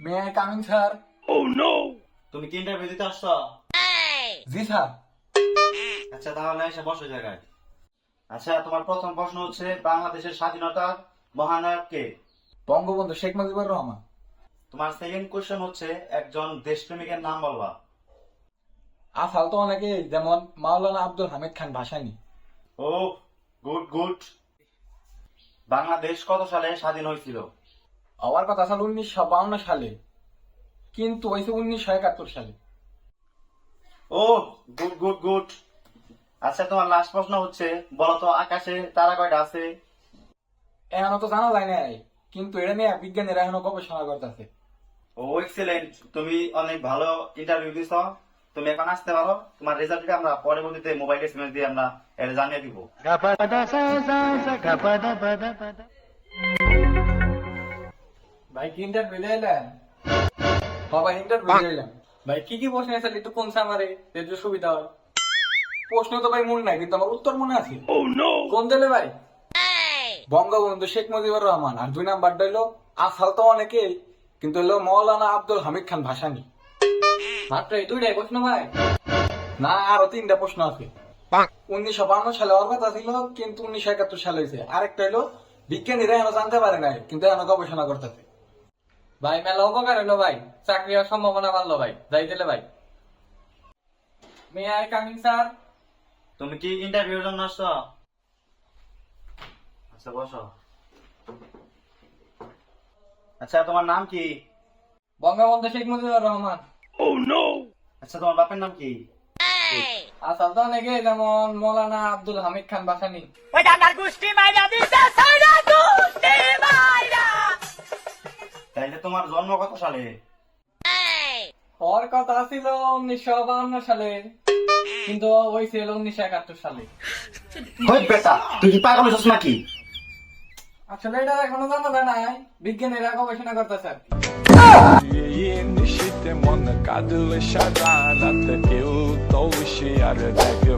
May I coming sir? তুমি কি interview দিতে আসছো? জি স্যার। আচ্ছা, তাহলে এসে বসো জায়গায়। আচ্ছা, তোমার প্রথম প্রশ্ন হচ্ছে বাংলাদেশের স্বাধীনতা মহানায়ক কে? বঙ্গবন্ধু শেখ মুজিবুর রহমান। তোমার সেকেন্ড কোশ্চেন হচ্ছে একজন দেশপ্রেমিকের নাম বলবা। আসাল তো অনেকে, যেমন মাওলানা আব্দুল হামিদ খান ভাসানী। ও, গুড গুড। বাংলাদেশ কত সালে স্বাধীন হয়েছিল? হওয়ার কথা ছিল 1952 সালে, কিন্তু হয়েছে 1971 সালে। ও, গুড গুড গুড। আচ্ছা, তোমার লাস্ট প্রশ্ন হচ্ছে বলো তো আকাশে তারা কয়টা আছে? এখনো তো জানা যায় নাই, কিন্তু এটা নিয়ে বিজ্ঞানীরা এখনো গবেষণা করতেছে। ও, এক্সেলেন্ট। তুমি অনেক ভালো ইন্টারভিউ দিছো। তুমি এখন আসতে পারো। তোমার রেজাল্টটা আমরা পরবর্তীতে মোবাইল এসএমএস দিয়ে আমরা এটা জানিয়ে দিব। ভাই কি ইন্টারভিউ দিলেন? ভাই ইন্টারভিউ দিলাম। ভাই কি কি প্রশ্ন আছে একটু কোন সামারে এর যে সুবিধা হয়? প্রশ্ন তো ভাই মনে নাই, কিন্তু আমার উত্তর মনে আছে। কোন দিলে ভাই? বঙ্গবন্ধু শেখ মুজিবুর রহমান। আর 2 নাম্বারটা হইলো আসাল তো অনেকে, কিন্তু হইলো মাওলানা আব্দুল হামিদ খান ভাসানী। মাত্র এই 2টাই প্রশ্ন ভাই? না, আরো 3টা প্রশ্ন আছে। 1952 সালে হওয়ার কথা ছিল, কিন্তু 1971 সালে হয়েছে। আরেকটা হইলো বিজ্ঞানীরা এখনো জানতে পারে নাই, কিন্তু এখনো গবেষণা করতেছে। ভাই মেলা উপকার হইলো ভাই, চাকরি হওয়ার সম্ভাবনা বাড়লো ভাই। যাই দিলে ভাই। May I coming sir? তুমি কি ইন্টারভিউর জন্য আসছো? আচ্ছা, বসো। আচ্ছা, তোমার নাম কি? বঙ্গবন্ধু শেখ মুজিবুর রহমান। আচ্ছা, তোমার বাপের নাম কি? আসাল তো অনেকে, যেমন মৌলানা আব্দুল হামিদ খান ভাসানী। তাইলে তোমার জন্ম কত সালে? হওয়ার কথা ছিল 1952 সালে, কিন্তু হয়েছিল 1971 সালে। ওই বেটা, তুই কি পাগল হইছস নাকি? আসলে এটা এখনো জানা যায় নাই, বিজ্ঞানীরা গবেষণা করতেছে আর কি। Yeni şitte mona kadlı şarara te eu tô cheia de que